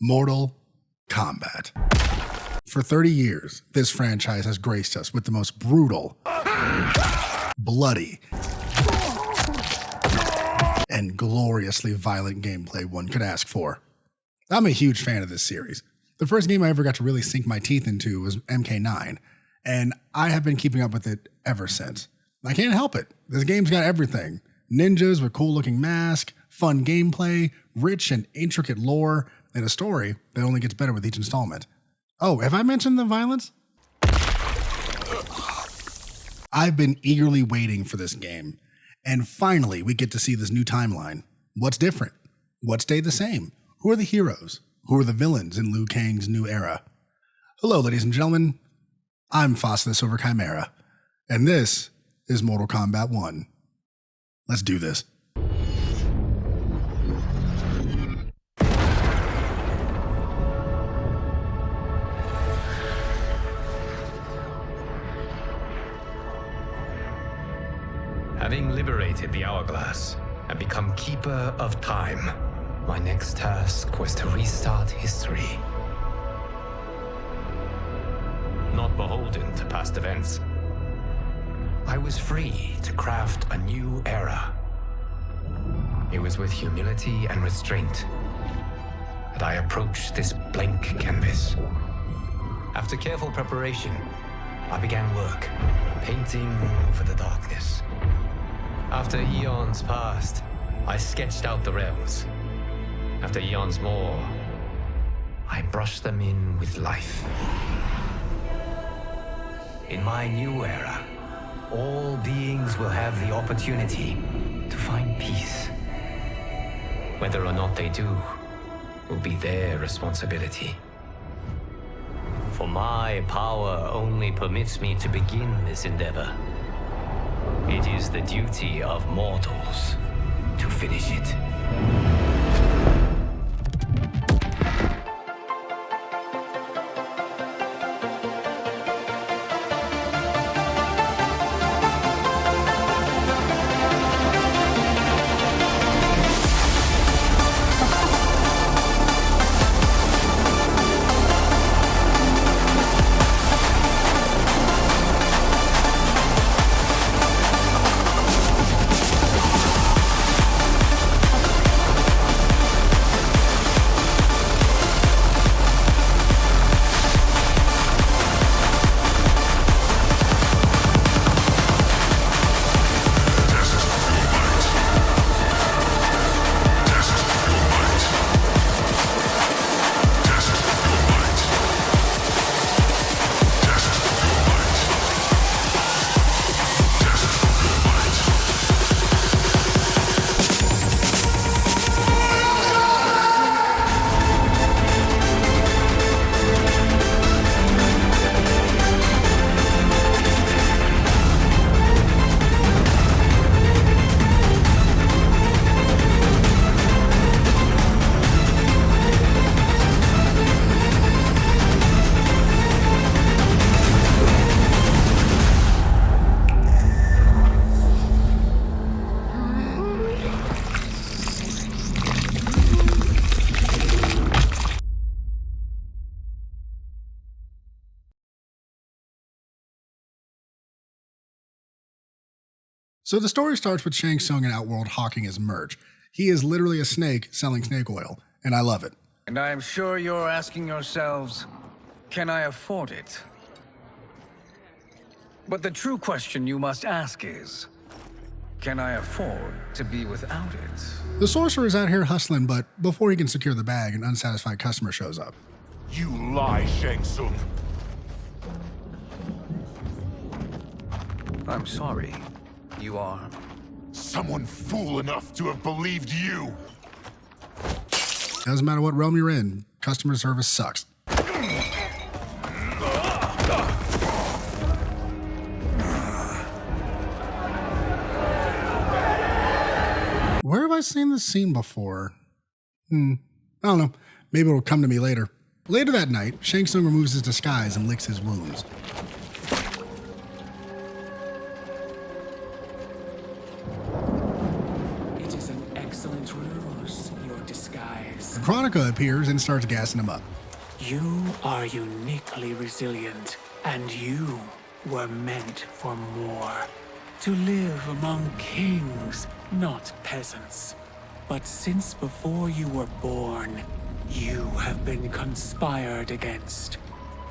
Mortal Kombat. For 30 years, this franchise has graced us with the most brutal, bloody, and gloriously violent gameplay one could ask for. I'm a huge fan of this series. The first game I ever got to really sink my teeth into was MK9, and I have been keeping up with it ever since. I can't help it. This game's got everything. Ninjas with cool-looking masks, fun gameplay, rich and intricate lore, and a story that only gets better with each installment. Oh, have I mentioned the violence? I've been eagerly waiting for this game, and finally we get to see this new timeline. What's different? What stayed the same? Who are the heroes? Who are the villains in Liu Kang's new era? Hello, ladies and gentlemen. I'm Fasa the Silver Chimera, and this is Mortal Kombat 1. Let's do this. Having liberated the hourglass and become keeper of time, my next task was to restart history. Not beholden to past events, I was free to craft a new era. It was with humility and restraint that I approached this blank canvas. After careful preparation, I began work, painting over the darkness. After eons passed, I sketched out the realms. After eons more, I brushed them in with life. In my new era, all beings will have the opportunity to find peace. Whether or not they do will be their responsibility. For my power only permits me to begin this endeavor. It is the duty of mortals to finish it. So the story starts with Shang Tsung in Outworld hawking his merch. He is literally a snake selling snake oil, and I love it. And I am sure you're asking yourselves, can I afford it? But the true question you must ask is, can I afford to be without it? The sorcerer is out here hustling, but before he can secure the bag, an unsatisfied customer shows up. You lie, Shang Tsung. I'm sorry. You are? Someone fool enough to have believed you. Doesn't matter what realm you're in, customer service sucks. Where have I seen this scene before? I don't know. Maybe it'll come to me later. Later that night, Shang Tsung removes his disguise and licks his wounds. It is an excellent ruse. lose your disguise. Chronica appears and starts gassing him up. You are uniquely resilient, and you were meant for more. To live among kings, not peasants. But since before you were born, you have been conspired against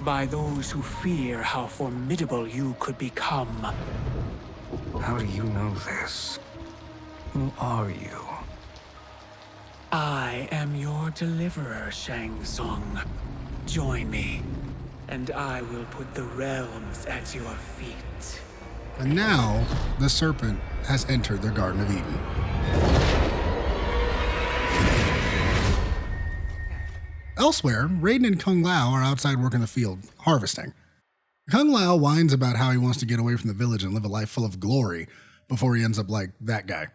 by those who fear how formidable you could become. How do you know this? Who are you? I am your deliverer, Shang Tsung. Join me, and I will put the realms at your feet. And now, the serpent has entered the Garden of Eden. Elsewhere, Raiden and Kung Lao are outside working the field, harvesting. Kung Lao whines about how he wants to get away from the village and live a life full of glory before he ends up like that guy.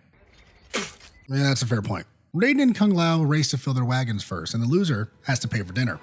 Yeah, that's a fair point. Raiden and Kung Lao race to fill their wagons first, and the loser has to pay for dinner.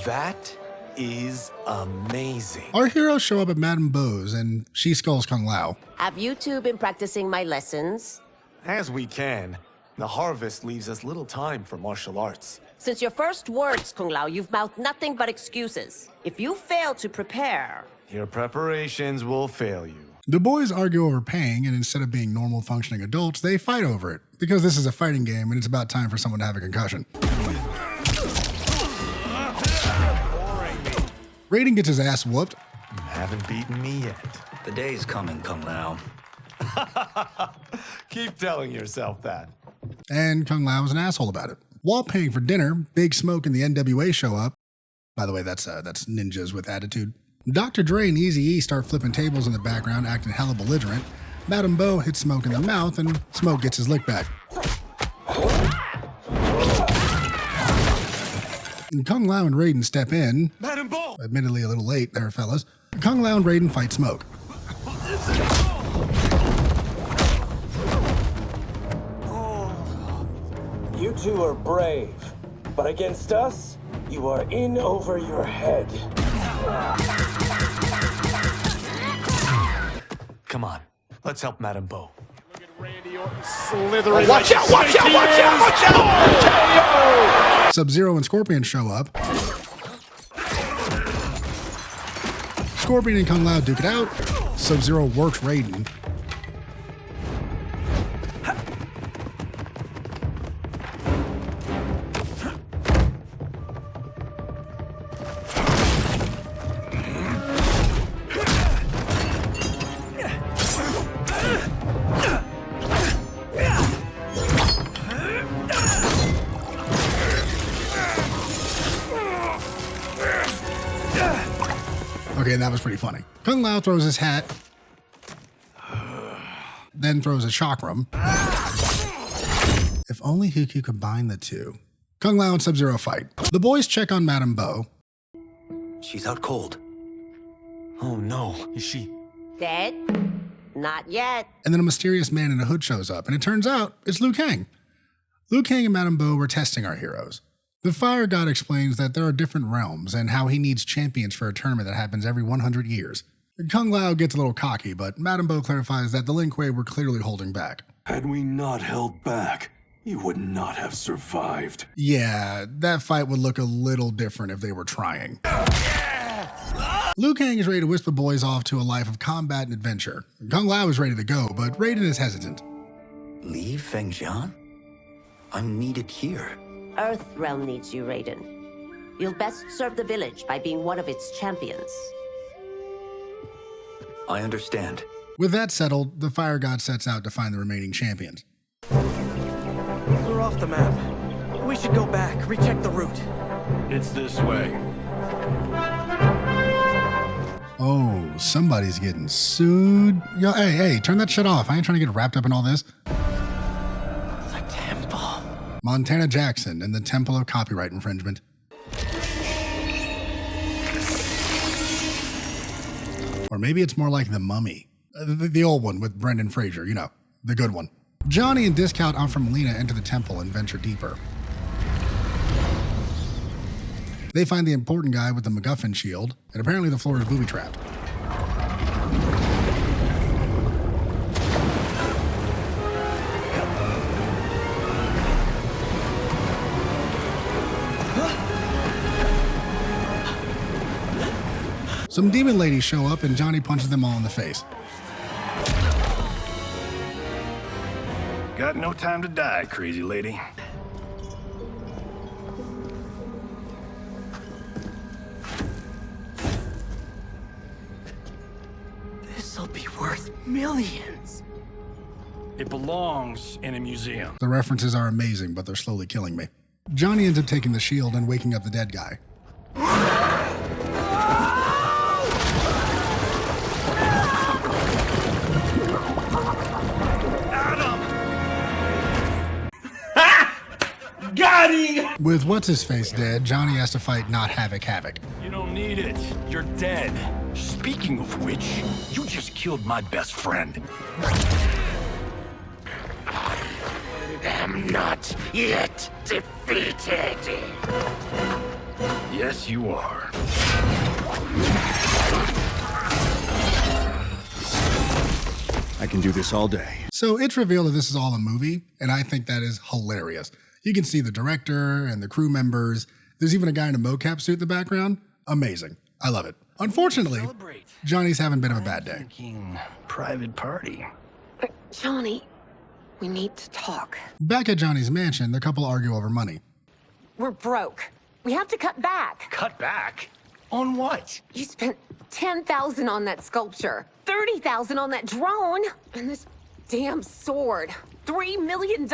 That is amazing. Our heroes show up at Madame Bo's, and she skulls Kung Lao. Have you two been practicing my lessons? As we can. The harvest leaves us little time for martial arts. Since your first words, Kung Lao, you've mouthed nothing but excuses. If you fail to prepare... Your preparations will fail you. The boys argue over paying, and instead of being normal functioning adults, they fight over it, because this is a fighting game and it's about time for someone to have a concussion. Raiden gets his ass whooped. You haven't beaten me yet. The day's coming, Kung Lao. Keep telling yourself that. And Kung Lao is an asshole about it. While paying for dinner, Big Smoke and the NWA show up. By the way, that's ninjas with attitude. Dr. Dre and Eazy-E start flipping tables in the background, acting hella belligerent. Madame Bo hits Smoke in the mouth, and Smoke gets his lick back. And Kung Lao and Raiden step in. Madame Bo! Admittedly a little late there, fellas. Kung Lao and Raiden fight Smoke. You two are brave, but against us, you are in over your head. Come on, let's help Madame Bo. Slithering. Watch out! Watch out! Watch out! Watch out! Sub-Zero and Scorpion show up. Scorpion and Kung Lao duke it out. Sub-Zero works Raiden. Okay, that was pretty funny. Kung Lao throws his hat, then throws a chakram. If only Hu could combine the two. Kung Lao and Sub-Zero fight. The boys check on Madame Bo. She's out cold. Oh no, is she? Dead? Not yet. And then a mysterious man in a hood shows up, and it turns out it's Liu Kang. Liu Kang and Madame Bo were testing our heroes. The Fire God explains that there are different realms and how he needs champions for a tournament that happens every 100 years. Kung Lao gets a little cocky, but Madame Bo clarifies that the Lin Kuei were clearly holding back. Had we not held back, you would not have survived. Yeah, that fight would look a little different if they were trying. Liu Kang is ready to whisk the boys off to a life of combat and adventure. Kung Lao is ready to go, but Raiden is hesitant. Leave Fengjian? I'm needed here. Earth Realm needs you, Raiden. You'll best serve the village by being one of its champions. I understand. With that settled, the Fire God sets out to find the remaining champions. We're off the map. We should go back, recheck the route. It's this way. Oh, somebody's getting sued. Yo, hey, turn that shit off. I ain't trying to get wrapped up in all this. The temple. Montana Jackson and the Temple of Copyright Infringement. Or maybe it's more like The Mummy. The old one with Brendan Fraser, you know, the good one. Johnny and Discount Melina enter the temple and venture deeper. They find the important guy with the MacGuffin shield, and apparently the floor is booby-trapped. Some demon ladies show up and Johnny punches them all in the face. Got no time to die, crazy lady. This'll be worth millions. It belongs in a museum. The references are amazing, but they're slowly killing me. Johnny ends up taking the shield and waking up the dead guy. Got him! With what's-his-face dead, Johnny has to fight not Havoc. You don't need it. You're dead. Speaking of which, you just killed my best friend. I'm not yet defeated. Yes, you are. I can do this all day. So it's revealed that this is all a movie, and I think that is hilarious. You can see the director and the crew members. There's even a guy in a mocap suit in the background. Amazing. I love it. Unfortunately, Johnny's having a bit of a bad day. Private party. Johnny, we need to talk. Back at Johnny's mansion, the couple argue over money. We're broke. We have to cut back. Cut back? On what? You spent $10,000 on that sculpture, $30,000 on that drone, and this damn sword. $3 million?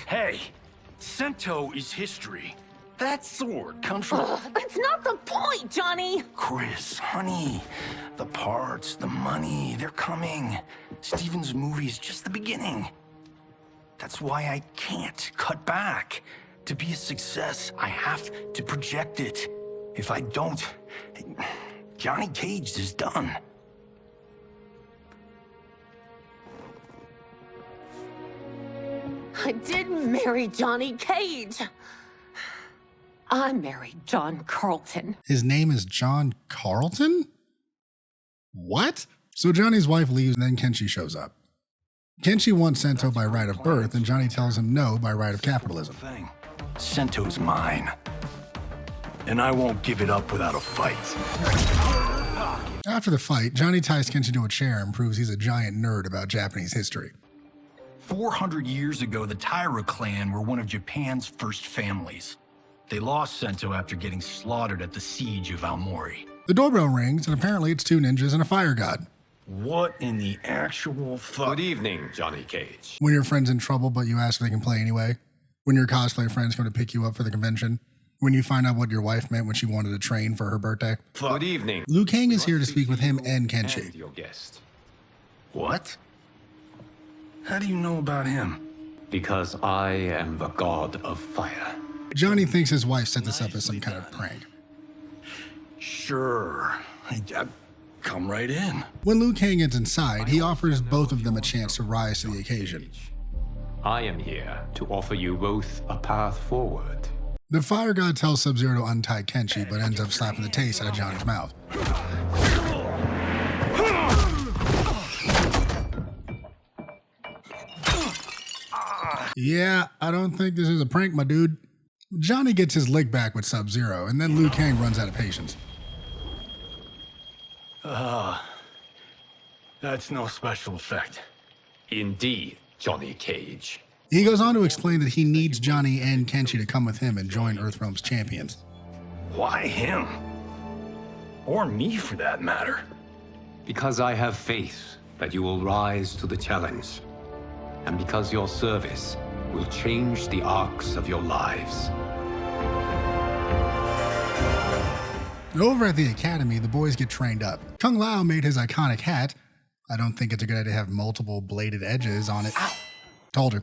Hey, Sento is history. That sword comes from... That's not the point, Johnny! Chris, honey, the parts, the money, they're coming. Steven's movie is just the beginning. That's why I can't cut back. To be a success, I have to project it. If I don't, Johnny Cage is done. I didn't marry Johnny Cage. I married John Carlton. His name is John Carlton? What? So Johnny's wife leaves and then Kenshi shows up. Kenshi wants Sento by right of birth and Johnny tells him no by right of capitalism. Sento's mine. And I won't give it up without a fight. After the fight, Johnny ties Kenshi to a chair and proves he's a giant nerd about Japanese history. 400 years ago, the Taira clan were one of Japan's first families. They lost Sento after getting slaughtered at the siege of Aomori. The doorbell rings, and apparently it's two ninjas and a fire god. What in the actual fuck? Good evening, Johnny Cage. When your friend's in trouble, but you ask if they can play anyway. When your cosplay friends come to pick you up for the convention. When you find out what your wife meant when she wanted to train for her birthday. Good evening. Liu Kang is here to speak with him and Kenshi. And your guest. What? How do you know about him? Because I am the god of fire. Johnny thinks his wife set this up as some kind of prank. Sure. Come right in. When Liu Kang gets inside, he offers both of them a chance to rise to the occasion. I am here to offer you both a path forward. The fire god tells Sub-Zero to untie Kenshi, but ends up slapping the taste out of Johnny's mouth. Yeah, I don't think this is a prank, my dude. Johnny gets his lick back with Sub-Zero, and then Liu Kang runs out of patience. That's no special effect. Indeed, Johnny Cage. He goes on to explain that he needs Johnny and Kenshi to come with him and join Earthrealm's champions. Why him? Or me, for that matter. Because I have faith that you will rise to the challenge. And because your service will change the arcs of your lives. Over at the academy, the boys get trained up. Kung Lao made his iconic hat. I don't think it's a good idea to have multiple bladed edges on it. Ow. Told you.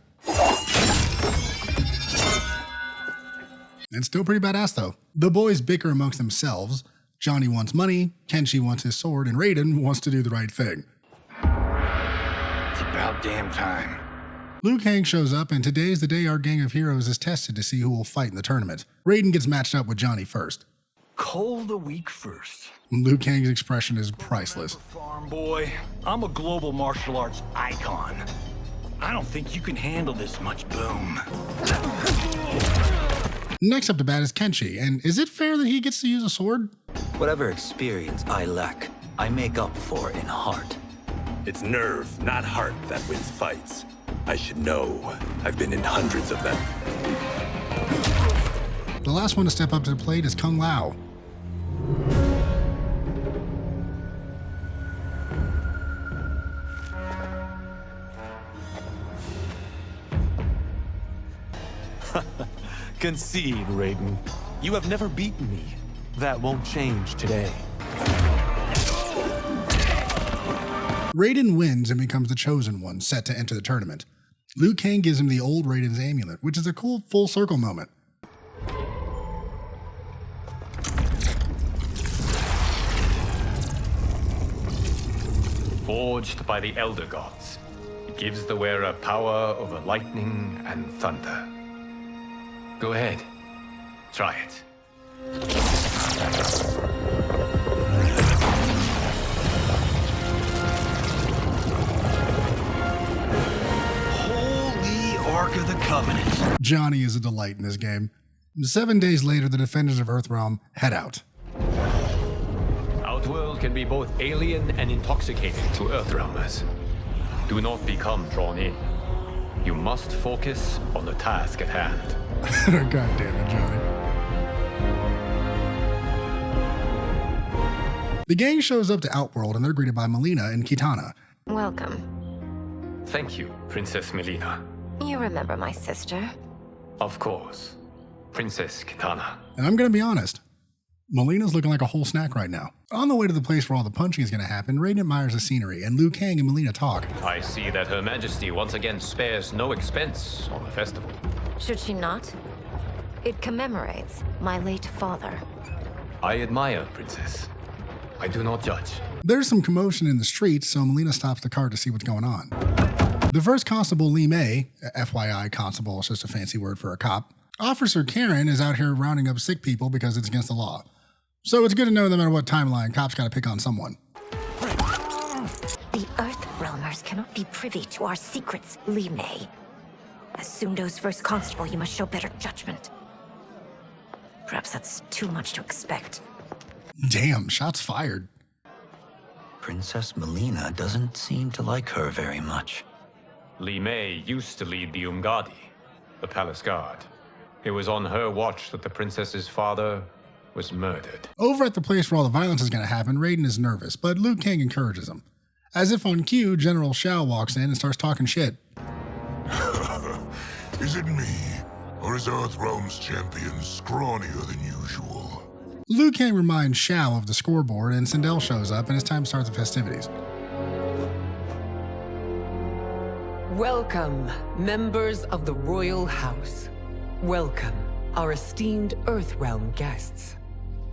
It's still pretty badass though. The boys bicker amongst themselves. Johnny wants money, Kenshi wants his sword, and Raiden wants to do the right thing. It's about damn time. Liu Kang shows up, and today is the day our gang of heroes is tested to see who will fight in the tournament. Raiden gets matched up with Johnny first. Cold a week first. Liu Kang's expression is priceless. Farm boy, I'm a global martial arts icon. I don't think you can handle this much boom. Next up to bat is Kenshi, and is it fair that he gets to use a sword? Whatever experience I lack, I make up for in heart. It's nerve, not heart, that wins fights. I should know. I've been in hundreds of them. The last one to step up to the plate is Kung Lao. Concede, Raiden. You have never beaten me. That won't change today. Raiden wins and becomes the chosen one, set to enter the tournament. Liu Kang gives him the old Raiden's amulet, which is a cool full circle moment. Forged by the Elder Gods, it gives the wearer power over lightning and thunder. Go ahead, try it. Holy Ark of the Covenant. Johnny is a delight in this game. 7 days later, the defenders of Earthrealm head out. Outworld can be both alien and intoxicating to Earthrealmers. Do not become drawn in. You must focus on the task at hand. God damn it, Johnny. The gang shows up to Outworld and they're greeted by Melina and Kitana. Welcome. Thank you, Princess Melina. You remember my sister? Of course, Princess Kitana. And I'm gonna be honest, Melina's looking like a whole snack right now. On the way to the place where all the punching is gonna happen, Raiden admires the scenery and Liu Kang and Melina talk. I see that Her Majesty once again spares no expense on the festival. Should she not? It commemorates my late father. I admire, Princess. I do not judge. There's some commotion in the streets, so Melina stops the car to see what's going on. The first constable, Li Mei, FYI, constable is just a fancy word for a cop, Officer Karen is out here rounding up sick people because it's against the law. So it's good to know no matter what timeline, cops gotta pick on someone. The Earthrealmers cannot be privy to our secrets, Li Mei. As Sundo's first constable, you must show better judgment. Perhaps that's too much to expect. Damn, shots fired. Princess Melina doesn't seem to like her very much. Li Mei used to lead the Umgadi, the palace guard. It was on her watch that the princess's father was murdered. Over at the place where all the violence is going to happen, Raiden is nervous, but Liu Kang encourages him. As if on cue, General Shao walks in and starts talking shit. Is it me, or is Earthrealm's champion scrawnier than usual? Liu Kang reminds Shao of the scoreboard, and Sindel shows up, and it's time to start the festivities. Welcome, members of the Royal House. Welcome, our esteemed Earthrealm guests.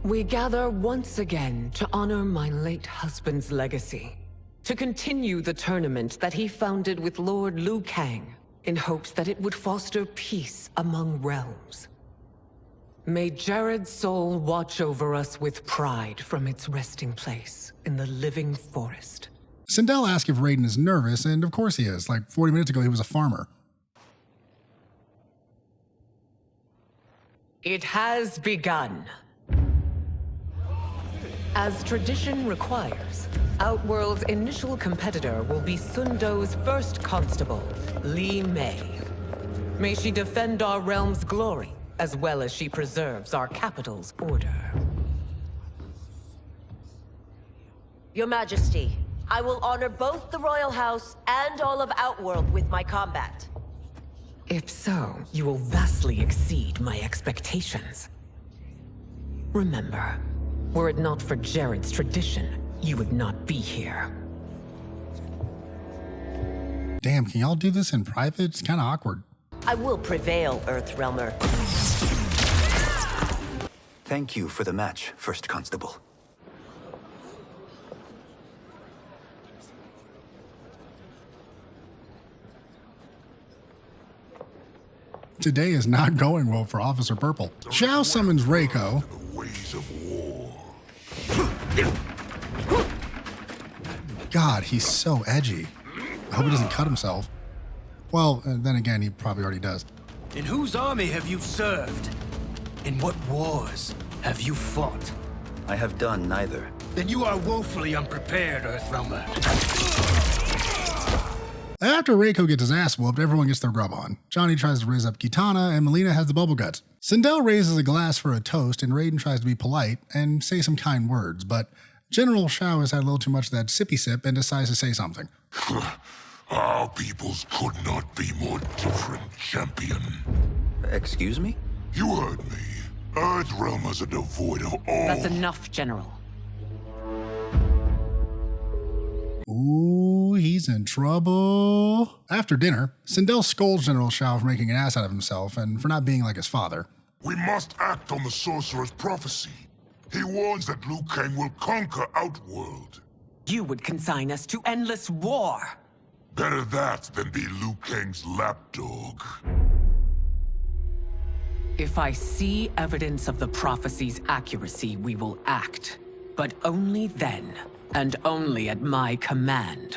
We gather once again to honor my late husband's legacy, to continue the tournament that he founded with Lord Liu Kang, in hopes that it would foster peace among realms. May Jared's soul watch over us with pride from its resting place in the living forest. Sindel asks if Raiden is nervous, and of course he is. Like 40 minutes ago, he was a farmer. It has begun. As tradition requires, Outworld's initial competitor will be Sundo's first constable, Li Mei. May she defend our realm's glory, as well as she preserves our capital's order. Your Majesty, I will honor both the Royal House and all of Outworld with my combat. If so, you will vastly exceed my expectations. Remember, were it not for Jared's tradition, you would not be here. Damn, can y'all do this in private? It's kind of awkward. I will prevail, Earthrealmer. Thank you for the match, First Constable. Today is not going well for Officer Purple. Shao summons Reiko. The ways of war. God, he's so edgy. I hope he doesn't cut himself. Well, then again, he probably already does. In whose army have you served? In what wars have you fought? I have done neither. Then you are woefully unprepared, Earthrealmer. After Reiko gets his ass whooped, everyone gets their grub on. Johnny tries to raise up Kitana, and Melina has the bubble guts. Sindel raises a glass for a toast, and Raiden tries to be polite and say some kind words, but General Shao has had a little too much of that sippy sip and decides to say something. Our peoples could not be more different, champion. Excuse me? You heard me. Earthrealmers are devoid of all... That's enough, General. Ooh, he's in trouble. After dinner, Sindel scolds General Shao for making an ass out of himself and for not being like his father. We must act on the sorcerer's prophecy. He warns that Liu Kang will conquer Outworld. You would consign us to endless war. Better that than be Liu Kang's lapdog. If I see evidence of the prophecy's accuracy, we will act. But only then, and only at my command.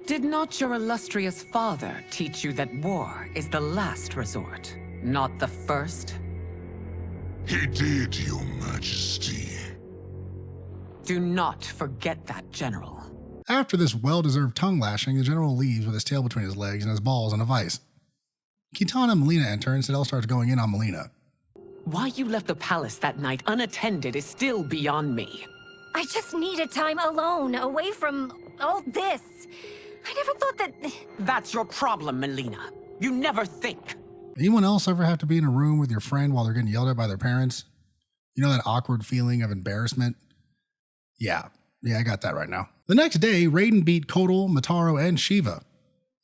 Did not your illustrious father teach you that war is the last resort, not the first? He did, Your Majesty. Do not forget that, General. After this well-deserved tongue lashing, the General leaves with his tail between his legs and his balls in a vice. Kitana and Melina enter, and Sindel starts going in on Melina. Why you left the palace that night unattended is still beyond me. I just needed time alone, away from all this. I never thought that... That's your problem, Melina. You never think. Anyone else ever have to be in a room with your friend while they're getting yelled at by their parents? You know that awkward feeling of embarrassment? Yeah, I got that right now. The next day, Raiden beat Kotal, Mataro, and Shiva.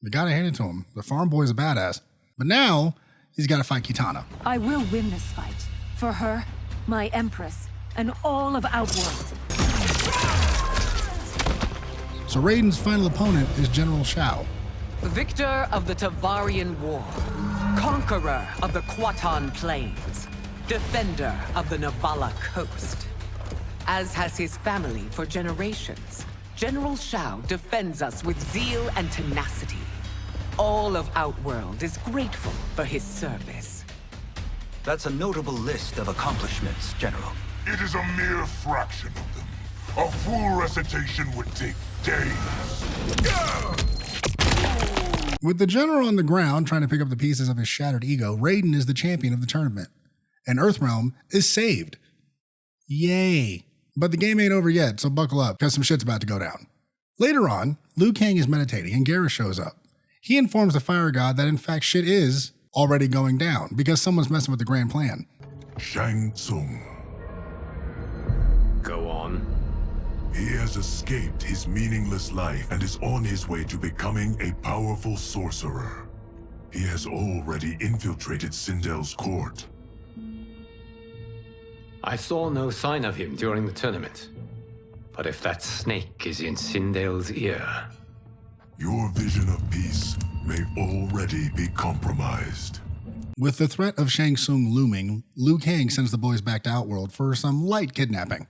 We gotta hand it to him. The farm boy's a badass. But now, he's gotta fight Kitana. I will win this fight. For her, my Empress, and all of Outworld. So Raiden's final opponent is General Shao. Victor of the Tavarian War. Conqueror of the Kwatan Plains. Defender of the Navala Coast. As has his family for generations, General Shao defends us with zeal and tenacity. All of Outworld is grateful for his service. That's a notable list of accomplishments, General. It is a mere fraction of them. A full recitation would take days. With the General on the ground trying to pick up the pieces of his shattered ego, Raiden is the champion of the tournament. And Earthrealm is saved. Yay. But the game ain't over yet, so buckle up, because some shit's about to go down. Later on, Liu Kang is meditating and Garrus shows up. He informs the fire god that in fact shit is already going down, because someone's messing with the grand plan. Shang Tsung. Go on. He has escaped his meaningless life and is on his way to becoming a powerful sorcerer. He has already infiltrated Sindel's court. I saw no sign of him during the tournament. But if that snake is in Sindel's ear... Your vision of peace may already be compromised. With the threat of Shang Tsung looming, Liu Kang sends the boys back to Outworld for some light kidnapping.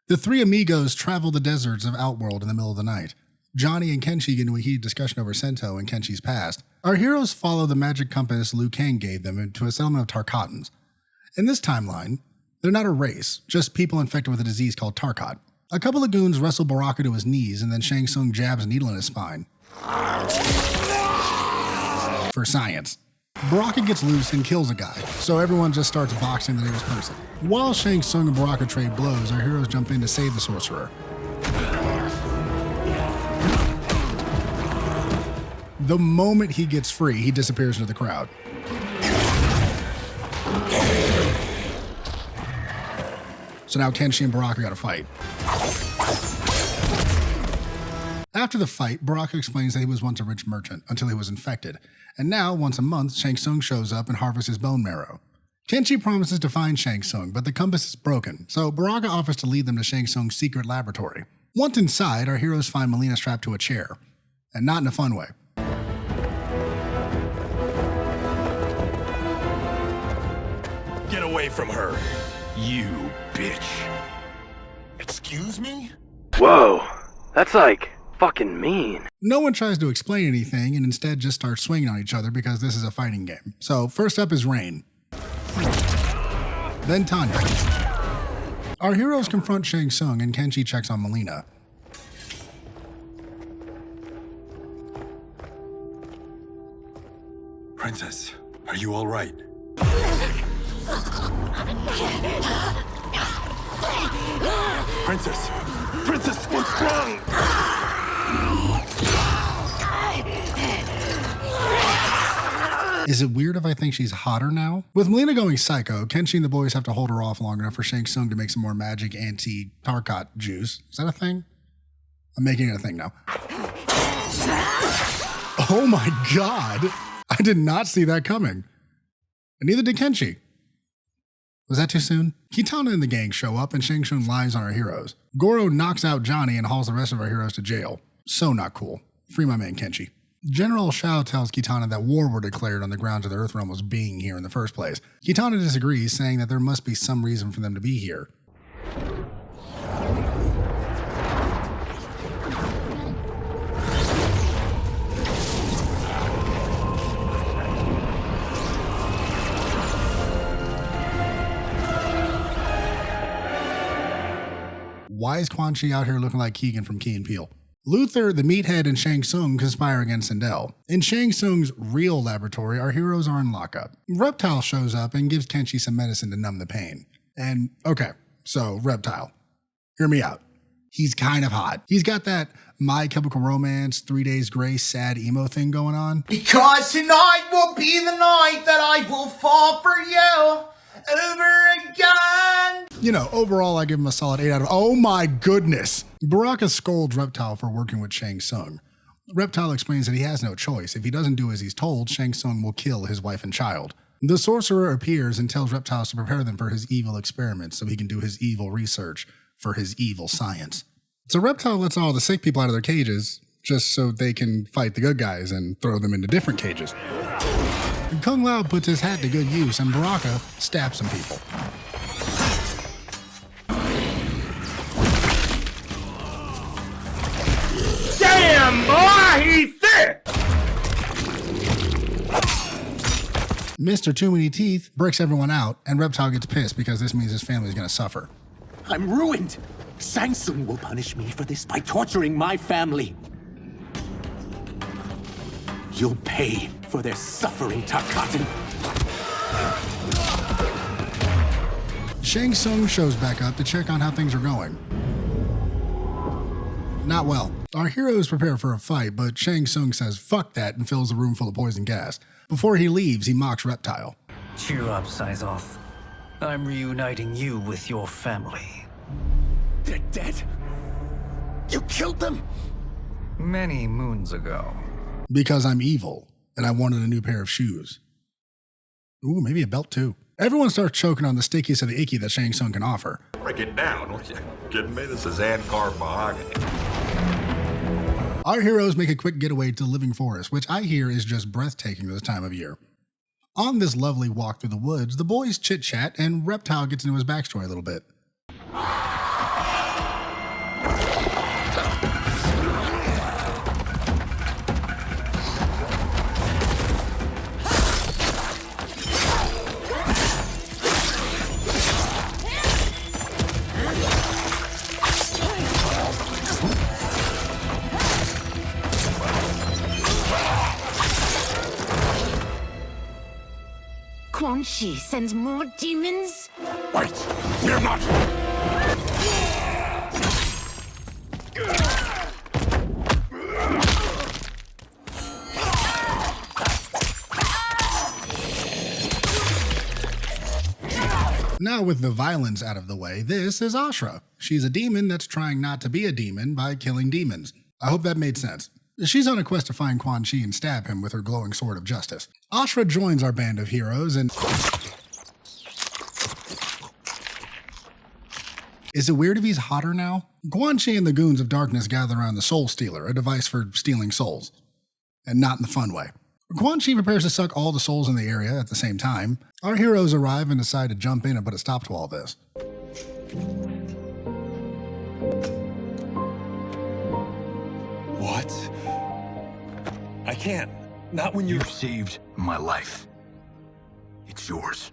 The three amigos travel the deserts of Outworld in the middle of the night. Johnny and Kenshi get into a heated discussion over Sento and Kenshi's past. Our heroes follow the magic compass Liu Kang gave them to a settlement of Tarkatans. In this timeline, they're not a race, just people infected with a disease called Tarkat. A couple of goons wrestle Baraka to his knees, and then Shang Tsung jabs a needle in his spine. For science. Baraka gets loose and kills a guy, so everyone just starts boxing the nearest person. While Shang Tsung and Baraka trade blows, our heroes jump in to save the sorcerer. The moment he gets free, he disappears into the crowd. So now Kenshi and Baraka gotta fight. After the fight, Baraka explains that he was once a rich merchant until he was infected, and now, once a month, Shang Tsung shows up and harvests his bone marrow. Kenshi promises to find Shang Tsung, but the compass is broken, so Baraka offers to lead them to Shang Tsung's secret laboratory. Once inside, our heroes find Melina strapped to a chair, and not in a fun way. Get away from her, you bitch. Excuse me? Whoa, that's like fucking mean. No one tries to explain anything and instead just starts swinging on each other because this is a fighting game. So first up is Rain. Then Tanya. Our heroes confront Shang Tsung and Kenshi checks on Melina. Princess, are you all right? Princess! Princess, what's wrong? Is it weird if I think she's hotter now? With Melina going psycho, Kenshi and the boys have to hold her off long enough for Shang Tsung to make some more magic anti-Tarkat juice. Is that a thing? I'm making it a thing now. Oh my god! I did not see that coming. And neither did Kenshi. Was that too soon? Kitana and the gang show up and Shang Tsung lies on our heroes. Goro knocks out Johnny and hauls the rest of our heroes to jail. So not cool. Free my man Kenshi. General Shao tells Kitana that war were declared on the grounds of the Earthrealm was being here in the first place. Kitana disagrees, saying that there must be some reason for them to be here. Why is Quan Chi out here looking like Keegan from Key and Peele? Luther, the meathead, and Shang Tsung conspire against Sindel. In Shang Tsung's real laboratory, our heroes are in lockup. Reptile shows up and gives Kenshi some medicine to numb the pain. And, okay, so Reptile, hear me out. He's kind of hot. He's got that My Chemical Romance, 3 Days Grace, sad emo thing going on. Because tonight will be the night that I will fall for you over again. You know, overall, I give him a solid 8 out of... Oh my goodness! Baraka scolds Reptile for working with Shang Tsung. Reptile explains that he has no choice. If he doesn't do as he's told, Shang Tsung will kill his wife and child. The sorcerer appears and tells Reptile to prepare them for his evil experiments so he can do his evil research for his evil science. So Reptile lets all the sick people out of their cages just so they can fight the good guys and throw them into different cages. Kung Lao puts his hat to good use and Baraka stabs some people. Damn, boy, he's thick! Mr. Too Many Teeth breaks everyone out, and Reptile gets pissed because this means his family's gonna suffer. I'm ruined. Shang Tsung will punish me for this by torturing my family. You'll pay for their suffering, Tarkatan. Shang Tsung shows back up to check on how things are going. Not well. Our heroes prepare for a fight, but Shang Tsung says fuck that and fills the room full of poison gas. Before he leaves, he mocks Reptile. Cheer up, Syzoth. I'm reuniting you with your family. They're dead? You killed them? Many moons ago. Because I'm evil, and I wanted a new pair of shoes. Ooh, maybe a belt too. Everyone starts choking on the stickiest of the icky that Shang Tsung can offer. Break it down, will you? Kidding me? This is hand-carved mahogany. Our heroes make a quick getaway to the living forest, which I hear is just breathtaking this time of year. On this lovely walk through the woods, the boys chit-chat and Reptile gets into his backstory a little bit. Quan Chi sends more demons? Wait, we're not. Now with the violence out of the way, this is Ashra. She's a demon that's trying not to be a demon by killing demons. I hope that made sense. She's on a quest to find Quan Chi and stab him with her glowing sword of justice. Ashra joins our band of heroes and... Is it weird if he's hotter now? Quan Chi and the Goons of Darkness gather around the Soul Stealer, a device for stealing souls. And not in the fun way. Quan Chi prepares to suck all the souls in the area at the same time. Our heroes arrive and decide to jump in and put a stop to all this. What? I can't. Not when you saved my life. It's yours.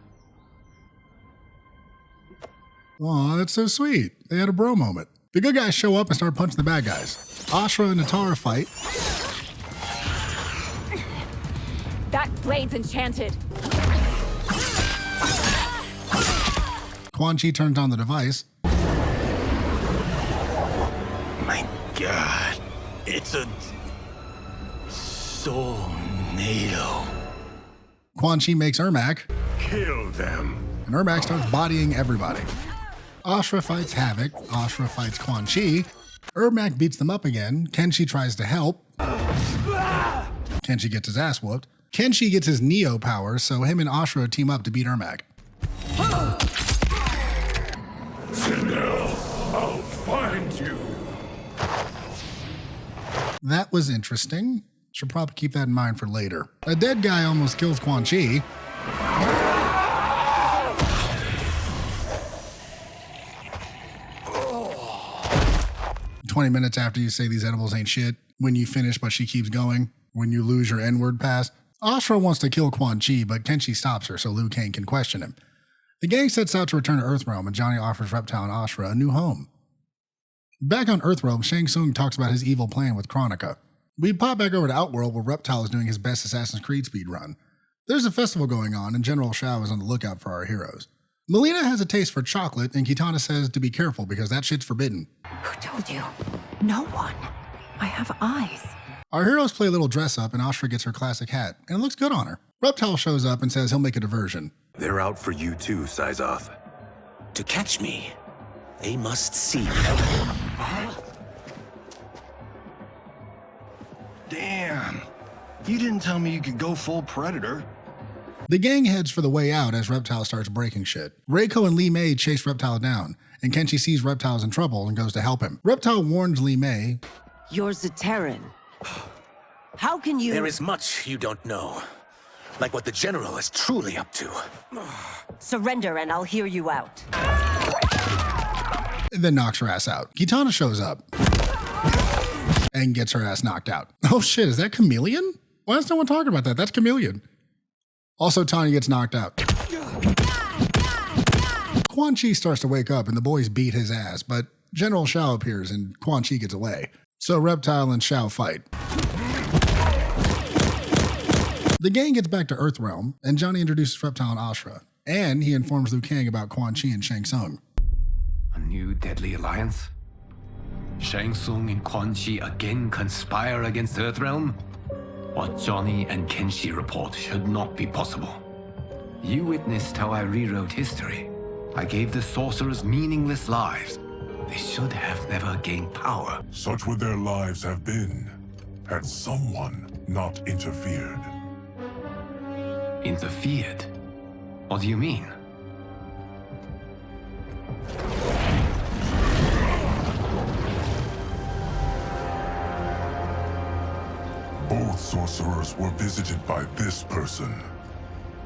Aw, that's so sweet. They had a bro moment. The good guys show up and start punching the bad guys. Ashra and Natara fight. That blade's enchanted. Quan Chi turns on the device. My God. It's a soulnado. Quan Chi makes Ermac. Kill them. And Ermac starts bodying everybody. Ashra fights Havoc. Ashra fights Quan Chi. Ermac beats them up again. Kenshi tries to help. Kenshi gets his ass whooped. Kenshi gets his Neo power, so him and Ashra team up to beat Ermac. Sindel, I'll find you. That was interesting. Should probably keep that in mind for later. A dead guy almost kills Quan Chi. Oh. 20 minutes after you say these edibles ain't shit, when you finish but she keeps going, when you lose your N-word pass, Ashra wants to kill Quan Chi, but Kenshi stops her so Liu Kang can question him. The gang sets out to return to Earthrealm, and Johnny offers Reptile and Ashra a new home. Back on Earthrealm, Shang Tsung talks about his evil plan with Kronika. We pop back over to Outworld where Reptile is doing his best Assassin's Creed speedrun. There's a festival going on, and General Shao is on the lookout for our heroes. Melina has a taste for chocolate, and Kitana says to be careful because that shit's forbidden. Who told you? No one. I have eyes. Our heroes play a little dress up, and Ashra gets her classic hat, and it looks good on her. Reptile shows up and says he'll make a diversion. They're out for you too, Syzoth. To catch me, they must see me. Damn. You didn't tell me you could go full Predator. The gang heads for the way out as Reptile starts breaking shit. Reiko and Li Mei chase Reptile down, and Kenshi sees Reptile's in trouble and goes to help him. Reptile warns Li Mei. You're Zaterran. How can you— There is much you don't know. Like what the General is truly up to. Surrender and I'll hear you out. And then knocks her ass out. Kitana shows up and gets her ass knocked out. Oh shit, is that Chameleon? Why is no one talking about that? That's Chameleon. Also, Tanya gets knocked out. Quan Chi starts to wake up and the boys beat his ass, but General Shao appears and Quan Chi gets away. So Reptile and Shao fight. The gang gets back to Earthrealm, and Johnny introduces Reptile and Ashra, and he informs Liu Kang about Quan Chi and Shang Tsung. A new deadly alliance? Shang Tsung and Quan Chi again conspire against Earthrealm? What Johnny and Kenshi report should not be possible. You witnessed how I rewrote history. I gave the sorcerers meaningless lives. They should have never gained power. Such would their lives have been, had someone not interfered. Interfered? What do you mean? Both sorcerers were visited by this person.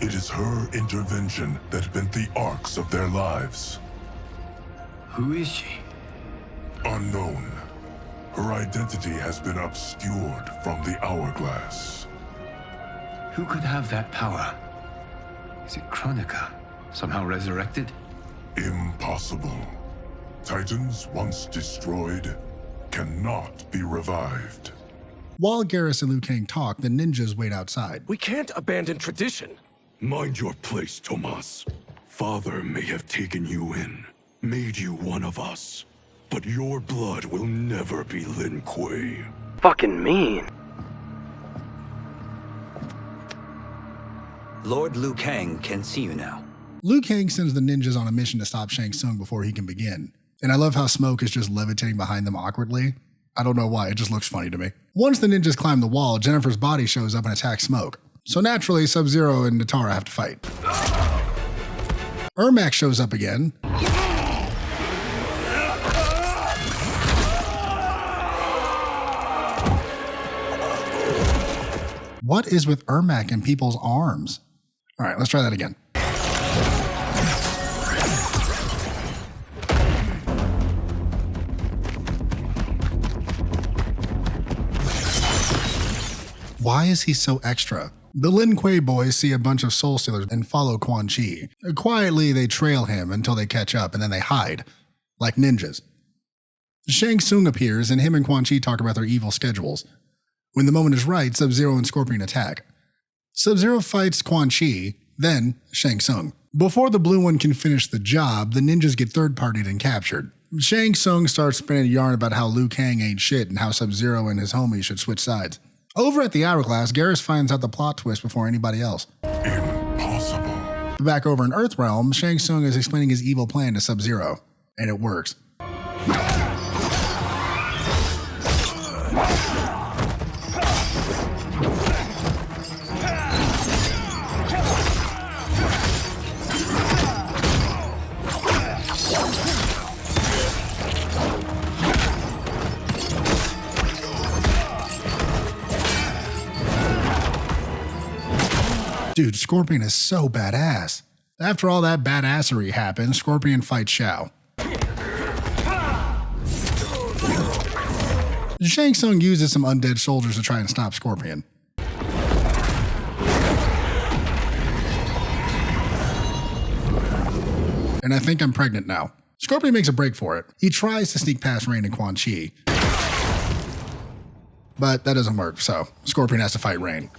It is her intervention that bent the arcs of their lives. Who is she? Unknown. Her identity has been obscured from the hourglass. Who could have that power? Is it Kronika? Somehow resurrected? Impossible. Titans, once destroyed, cannot be revived. While Garrus and Liu Kang talk, the ninjas wait outside. We can't abandon tradition. Mind your place, Tomas. Father may have taken you in, made you one of us, but your blood will never be Lin Kuei. Fucking mean. Lord Liu Kang can see you now. Liu Kang sends the ninjas on a mission to stop Shang Tsung before he can begin. And I love how Smoke is just levitating behind them awkwardly. I don't know why, it just looks funny to me. Once the ninjas climb the wall, Jennifer's body shows up and attacks Smoke. So naturally, Sub-Zero and Natara have to fight. Ermac shows up again. What is with Ermac and people's arms? All right, let's try that again. Why is he so extra? The Lin Kuei boys see a bunch of soul stealers and follow Quan Chi. Quietly, they trail him until they catch up, and then they hide, like ninjas. Shang Tsung appears, and him and Quan Chi talk about their evil schedules. When the moment is right, Sub-Zero and Scorpion attack. Sub-Zero fights Quan Chi, then Shang Tsung. Before the blue one can finish the job, the ninjas get third-partied and captured. Shang Tsung starts spinning a yarn about how Liu Kang ain't shit and how Sub-Zero and his homies should switch sides. Over at the Hourglass, Garrus finds out the plot twist before anybody else. Impossible. Back over in Earthrealm, Shang Tsung is explaining his evil plan to Sub-Zero, and it works. Dude, Scorpion is so badass. After all that badassery happens, Scorpion fights Shao. Shang Tsung uses some undead soldiers to try and stop Scorpion. And I think I'm pregnant now. Scorpion makes a break for it. He tries to sneak past Raiden and Quan Chi. But that doesn't work, so Scorpion has to fight Raiden.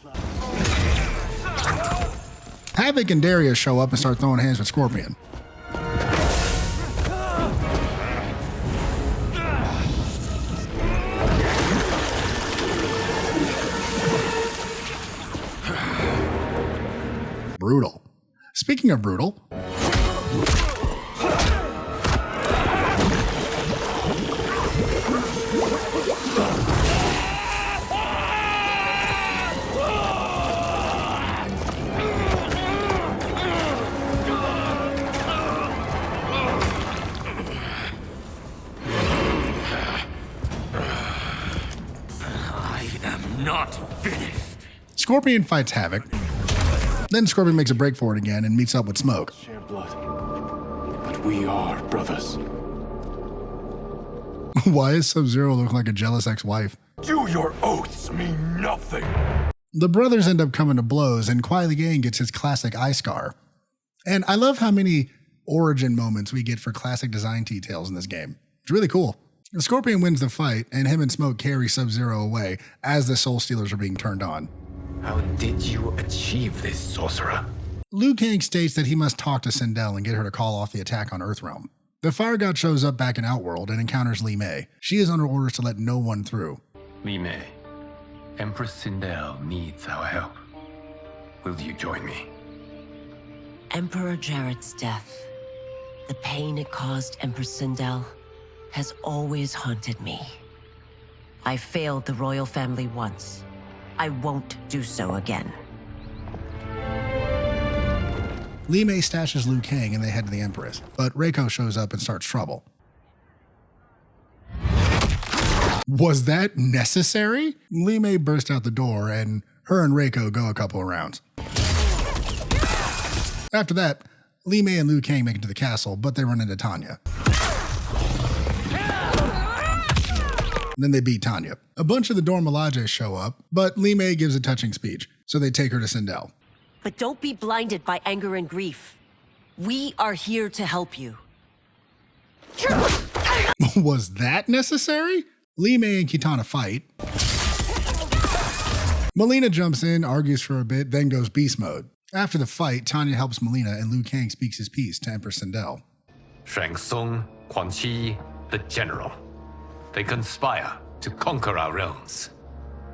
Havoc and Darius show up and start throwing hands with Scorpion. Brutal. Speaking of brutal, Not finished. Scorpion fights Havoc. Then Scorpion makes a break for it again and meets up with Smoke. Share blood, but we are brothers. Why does Sub-Zero look like a jealous ex-wife? Do your oaths mean nothing? The brothers end up coming to blows, and Kuai Liang gets his classic eye scar. And I love how many origin moments we get for classic design details in this game. It's really cool. Scorpion wins the fight, and him and Smoke carry Sub-Zero away as the Soul Stealers are being turned on. How did you achieve this, sorcerer? Liu Kang states that he must talk to Sindel and get her to call off the attack on Earthrealm. The Fire God shows up back in Outworld and encounters Li Mei. She is under orders to let no one through. Li Mei, Empress Sindel needs our help. Will you join me? Emperor Jared's death, the pain it caused Empress Sindel, has always haunted me. I failed the royal family once. I won't do so again. Li Mei stashes Liu Kang and they head to the Empress, but Reiko shows up and starts trouble. Was that necessary? Li Mei bursts out the door and her and Reiko go a couple of rounds. After that, Li Mei and Liu Kang make it to the castle, but they run into Tanya. Then they beat Tanya. A bunch of the Dormilages show up, but Li Mei gives a touching speech, so they take her to Sindel. But don't be blinded by anger and grief. We are here to help you. Was that necessary? Li Mei and Kitana fight. Melina jumps in, argues for a bit, then goes beast mode. After the fight, Tanya helps Melina and Liu Kang speaks his piece to Empress Sindel. Shang Tsung, Quan Chi, the general. They conspire to conquer our realms.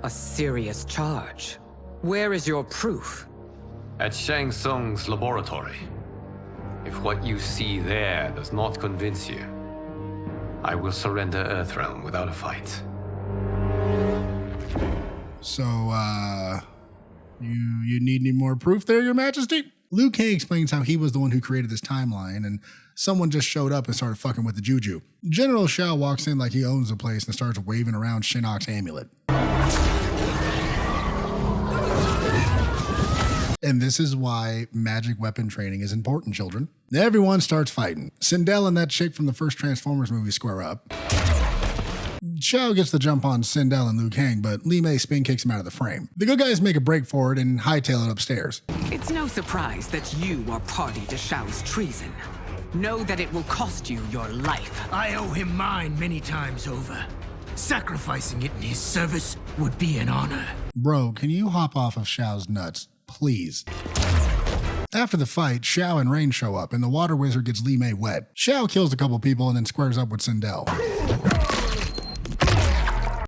A serious charge. Where is your proof? At Shang Tsung's laboratory. If what you see there does not convince you, I will surrender Earthrealm without a fight. So, you need any more proof there, Your Majesty? Liu Kang explains how he was the one who created this timeline, and someone just showed up and started fucking with the juju. General Shao walks in like he owns the place and starts waving around Shinnok's amulet. And this is why magic weapon training is important, children. Everyone starts fighting. Sindel and that chick from the first Transformers movie square up. Xiao gets the jump on Sindel and Liu Kang, but Li Mei spin kicks him out of the frame. The good guys make a break for it and hightail it upstairs. It's no surprise that you are party to Xiao's treason. Know that it will cost you your life. I owe him mine many times over. Sacrificing it in his service would be an honor. Bro, can you hop off of Xiao's nuts, please? After the fight, Xiao and Rain show up, and the water wizard gets Li Mei wet. Xiao kills a couple people and then squares up with Sindel.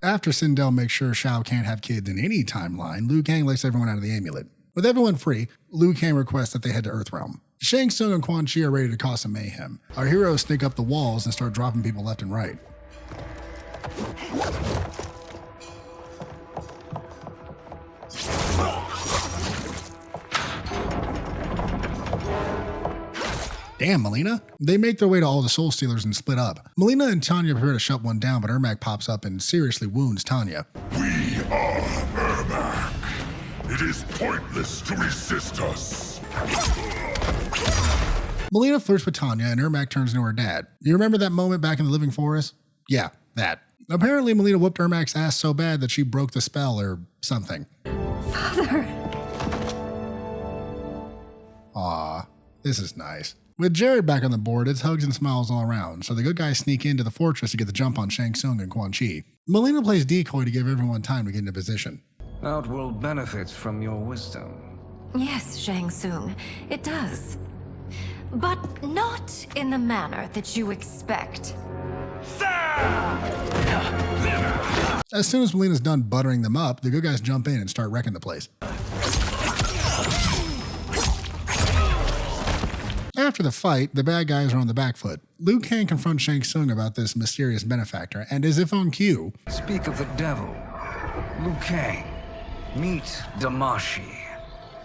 After Sindel makes sure Xiao can't have kids in any timeline, Liu Kang lets everyone out of the amulet. With everyone free, Liu Kang requests that they head to Earthrealm. Shang Tsung and Quan Chi are ready to cause some mayhem. Our heroes sneak up the walls and start dropping people left and right. Damn, Melina. They make their way to all the Soul Stealers and split up. Melina and Tanya prepare to shut one down, but Ermac pops up and seriously wounds Tanya. We are Ermac. It is pointless to resist us. Melina flirts with Tanya and Ermac turns into her dad. You remember that moment back in the Living Forest? Yeah, that. Apparently, Melina whooped Ermac's ass so bad that she broke the spell or something. Father! Aw, this is nice. With Jared back on the board, it's hugs and smiles all around, so the good guys sneak into the fortress to get the jump on Shang Tsung and Quan Chi. Melina plays decoy to give everyone time to get into position. Outworld benefits from your wisdom. Yes, Shang Tsung, it does. But not in the manner that you expect. As soon as Melina's done buttering them up, the good guys jump in and start wrecking the place. After the fight, the bad guys are on the back foot. Liu Kang confronts Shang Tsung about this mysterious benefactor, and as if on cue, Speak of the devil. Liu Kang. Meet Damashi.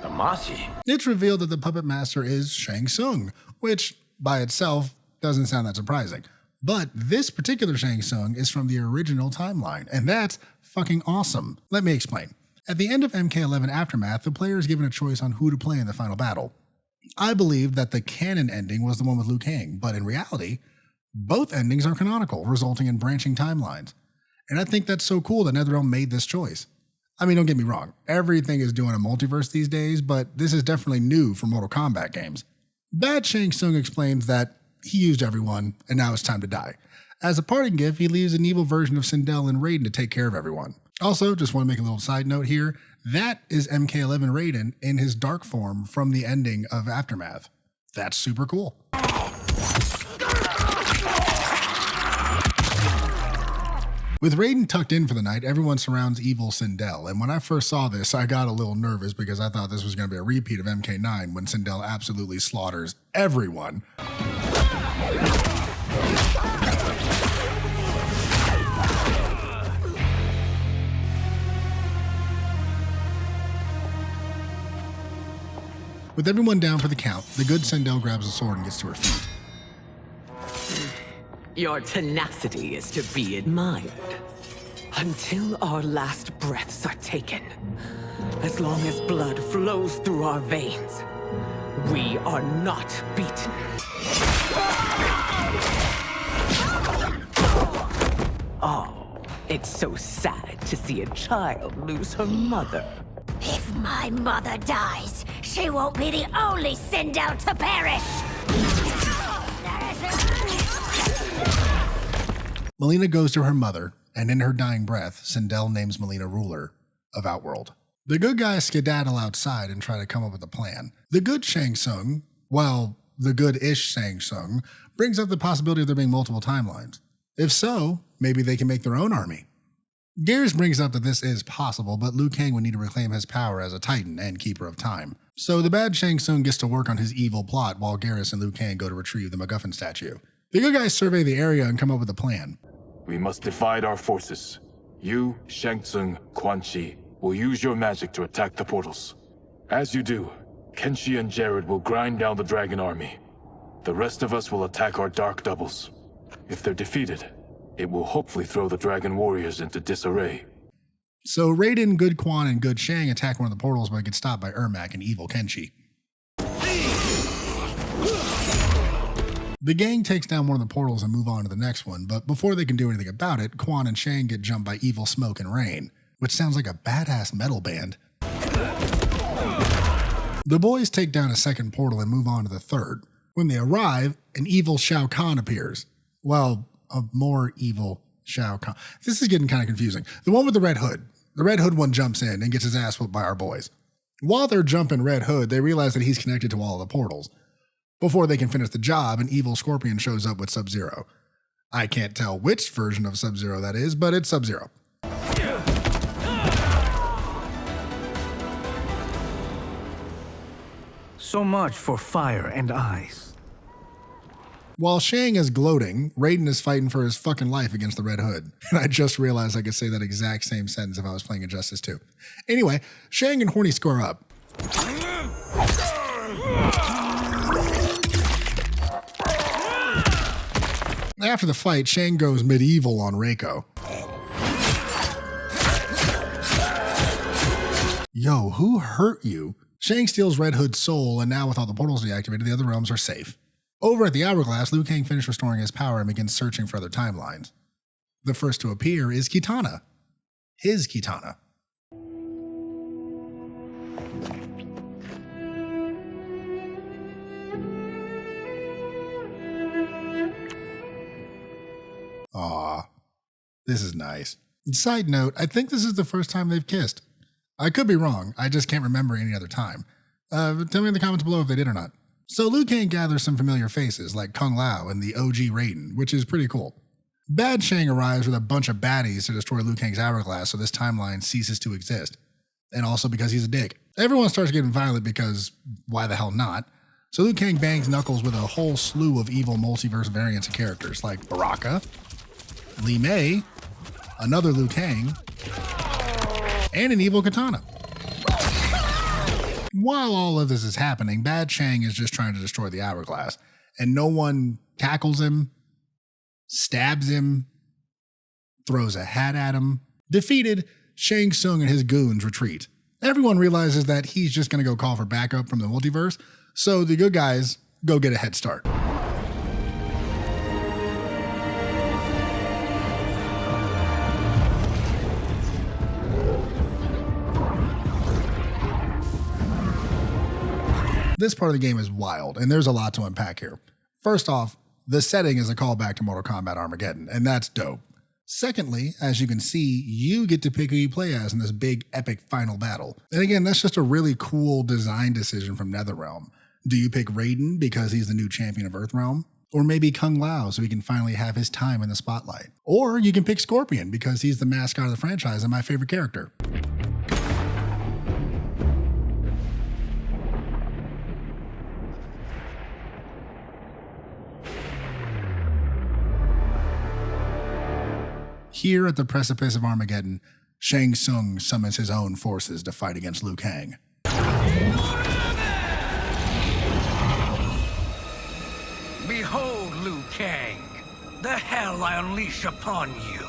Damashi? It's revealed that the puppet master is Shang Tsung, which by itself doesn't sound that surprising. But this particular Shang Tsung is from the original timeline, and that's fucking awesome. Let me explain. At the end of MK11 Aftermath, the player is given a choice on who to play in the final battle. I believe that the canon ending was the one with Liu Kang, but in reality, both endings are canonical, resulting in branching timelines. And I think that's so cool that Netherealm made this choice. I mean, don't get me wrong, everything is doing a multiverse these days, but this is definitely new for Mortal Kombat games. Bad Shang Tsung explains that he used everyone, and now it's time to die. As a parting gift, he leaves an evil version of Sindel and Raiden to take care of everyone. Also, just want to make a little side note here, that is MK11 Raiden in his dark form from the ending of Aftermath. That's super cool. With Raiden tucked in for the night, everyone surrounds evil Sindel, and when I first saw this, I got a little nervous because I thought this was going to be a repeat of MK9 when Sindel absolutely slaughters everyone. With everyone down for the count, the good Sindel grabs a sword and gets to her feet. Your tenacity is to be admired. Until our last breaths are taken, as long as blood flows through our veins, we are not beaten. Oh, it's so sad to see a child lose her mother. If my mother dies, she won't be the only Sindel to perish! Melina goes to her mother, and in her dying breath, Sindel names Melina ruler of Outworld. The good guys skedaddle outside and try to come up with a plan. The good Shang Tsung, well, the good-ish Shang Tsung, brings up the possibility of there being multiple timelines. If so, maybe they can make their own army. Garrus brings up that this is possible, but Liu Kang would need to reclaim his power as a Titan and Keeper of Time. So the bad Shang Tsung gets to work on his evil plot while Garrus and Liu Kang go to retrieve the MacGuffin statue. The good guys survey the area and come up with a plan. We must divide our forces. You, Shang Tsung, Quan Chi, will use your magic to attack the portals. As you do, Kenshi and Jared will grind down the dragon army. The rest of us will attack our dark doubles. If they're defeated, it will hopefully throw the dragon warriors into disarray. So Raiden, Good Quan, and Good Shang attack one of the portals but get stopped by Ermac and evil Kenshi. The gang takes down one of the portals and move on to the next one, but before they can do anything about it, Quan and Shang get jumped by Evil Smoke and Rain, which sounds like a badass metal band. The boys take down a second portal and move on to the third. When they arrive, an evil Shao Kahn appears. Well, a more evil Shao Kahn. This is getting kind of confusing. The one with the red hood. The red hood one jumps in and gets his ass whooped by our boys. While they're jumping Red Hood, they realize that he's connected to all of the portals. Before they can finish the job, an evil Scorpion shows up with Sub-Zero. I can't tell which version of Sub-Zero that is, but it's Sub-Zero. So much for fire and ice. While Shang is gloating, Raiden is fighting for his fucking life against the Red Hood. And I just realized I could say that exact same sentence if I was playing Injustice 2. Anyway, Shang and Horny square up. After the fight, Shang goes medieval on Reiko. Yo, who hurt you? Shang steals Red Hood's soul, and now with all the portals deactivated, the other realms are safe. Over at the Hourglass, Liu Kang finished restoring his power and begins searching for other timelines. The first to appear is Kitana. His Kitana. Aw, this is nice. Side note, I think this is the first time they've kissed. I could be wrong, I just can't remember any other time. Tell me in the comments below if they did or not. So Liu Kang gathers some familiar faces like Kung Lao and the OG Raiden, which is pretty cool. Bad Shang arrives with a bunch of baddies to destroy Liu Kang's hourglass so this timeline ceases to exist. And also because he's a dick. Everyone starts getting violent because why the hell not? So Liu Kang bangs Knuckles with a whole slew of evil multiverse variants of characters like Baraka, Li Mei, another Liu Kang, and an evil Katana. While all of this is happening, Bad Shang is just trying to destroy the hourglass, and no one tackles him, stabs him, throws a hat at him. Defeated, Shang Tsung and his goons retreat. Everyone realizes that he's just going to go call for backup from the multiverse, so the good guys go get a head start. This part of the game is wild, and there's a lot to unpack here. First off, the setting is a callback to Mortal Kombat Armageddon, and that's dope. Secondly, as you can see, you get to pick who you play as in this big epic final battle. And again, that's just a really cool design decision from Netherealm. Do you pick Raiden because he's the new champion of Earthrealm? Or maybe Kung Lao so he can finally have his time in the spotlight? Or you can pick Scorpion because he's the mascot of the franchise and my favorite character. Here at the precipice of Armageddon, Shang Tsung summons his own forces to fight against Liu Kang. Behold, Liu Kang, the hell I unleash upon you.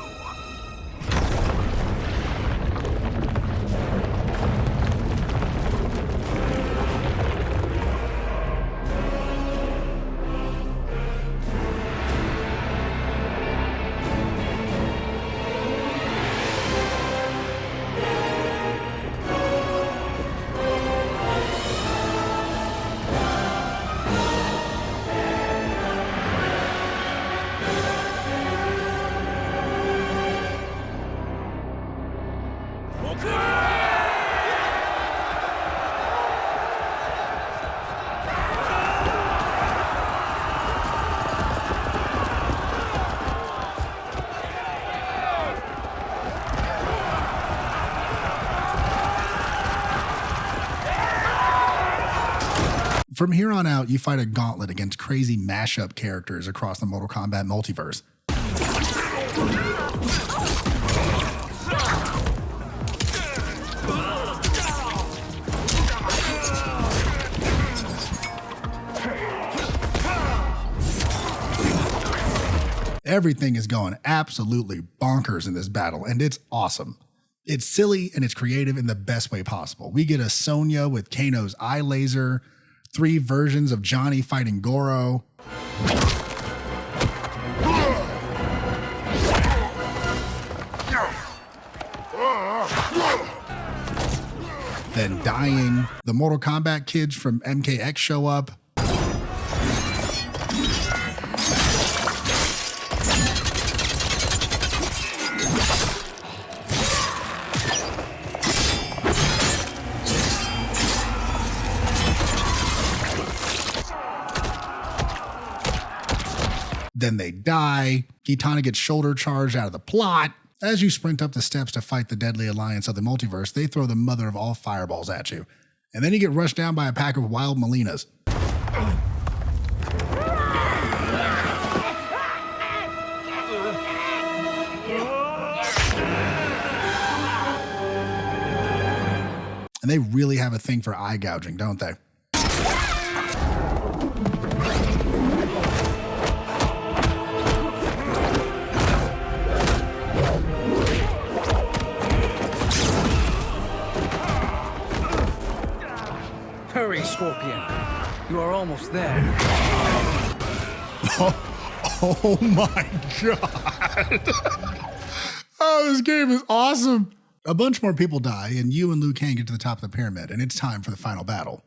From here on out, you fight a gauntlet against crazy mashup characters across the Mortal Kombat multiverse. Everything is going absolutely bonkers in this battle, and it's awesome. It's silly and it's creative in the best way possible. We get a Sonya with Kano's eye laser, 3 versions of Johnny fighting Goro. then dying. The Mortal Kombat kids from MKX show up. Then they die. Kitana gets shoulder charged out of the plot. As you sprint up the steps to fight the deadly alliance of the multiverse, they throw the mother of all fireballs at you. And then you get rushed down by a pack of wild Melinas. And they really have a thing for eye gouging, don't they? Hurry, Scorpion. You are almost there. Oh my God. Oh, this game is awesome. A bunch more people die, and you and Liu Kang get to the top of the pyramid, and it's time for the final battle.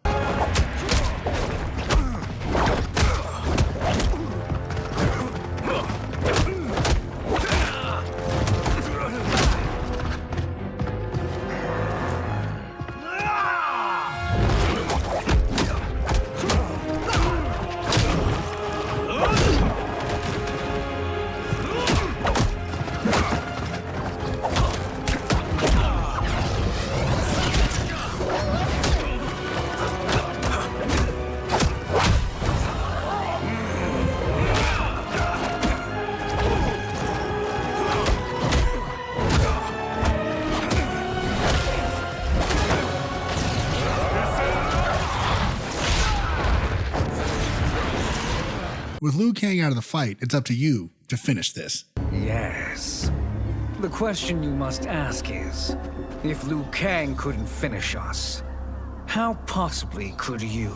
With Liu Kang out of the fight, it's up to you to finish this. Yes. The question you must ask is, if Liu Kang couldn't finish us, how possibly could you?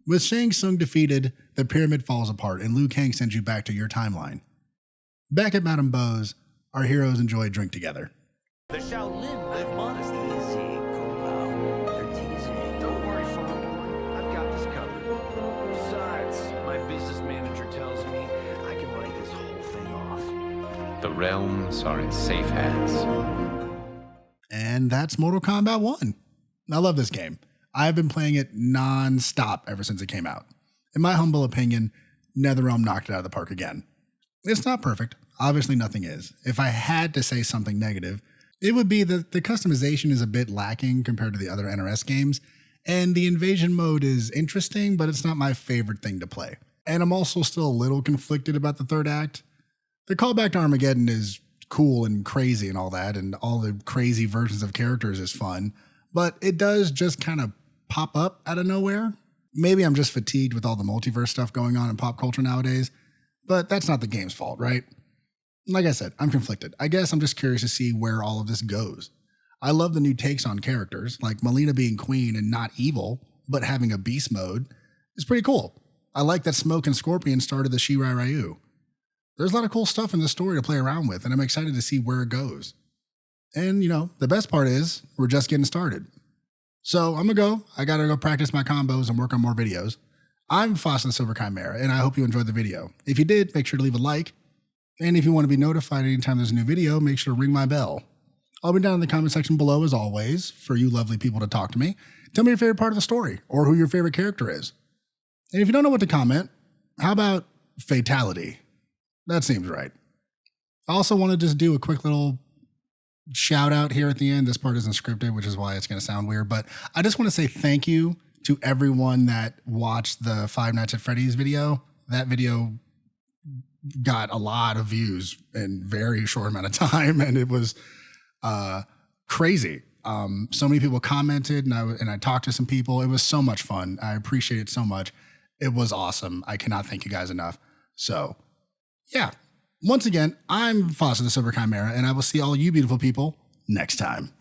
With Shang Tsung defeated, the pyramid falls apart and Liu Kang sends you back to your timeline. Back at Madame Bo's, our heroes enjoy a drink together. The Shaolin live modestly. Easy, Kombat. They're teasing. Don't worry, Fong. I've got this covered. Besides, my business manager tells me I can write this whole thing off. The realms are in safe hands. And that's Mortal Kombat 1. I love this game. I've been playing it non-stop ever since it came out. In my humble opinion, Netherealm knocked it out of the park again. It's not perfect. Obviously nothing is. If I had to say something negative, it would be that the customization is a bit lacking compared to the other NRS games, and the invasion mode is interesting, but it's not my favorite thing to play. And I'm also still a little conflicted about the third act. The callback to Armageddon is cool and crazy and all that, and all the crazy versions of characters is fun, but it does just kind of pop up out of nowhere. Maybe I'm just fatigued with all the multiverse stuff going on in pop culture nowadays, but that's not the game's fault, right? Like I said, I'm conflicted. I guess I'm just curious to see where all of this goes. I love the new takes on characters, like Mileena being queen and not evil, but having a beast mode is pretty cool. I like that Smoke and Scorpion started the Shirai Ryu. There's a lot of cool stuff in this story to play around with, and I'm excited to see where it goes. And, you know, the best part is we're just getting started. So I'm I gotta go practice my combos and work on more videos. I'm Fasa the Silver Chimera, and I hope you enjoyed the video. If you did, make sure to leave a like. And if you want to be notified anytime there's a new video, make sure to ring my bell. I'll be down in the comment section below as always for you lovely people to talk to me. Tell me your favorite part of the story or who your favorite character is. And if you don't know what to comment, how about fatality? That seems right. I also want to just do a quick little shout out here at the end. This part isn't scripted, which is why it's going to sound weird, but I just want to say thank you to everyone that watched the Five Nights at Freddy's video. That video got a lot of views in a very short amount of time, and it was crazy. So many people commented, and I talked to some people. It was so much fun. I appreciate it so much. It was awesome. I cannot thank you guys enough. So, yeah. Once again, I'm Fasa the Silver Chimera, and I will see all you beautiful people next time.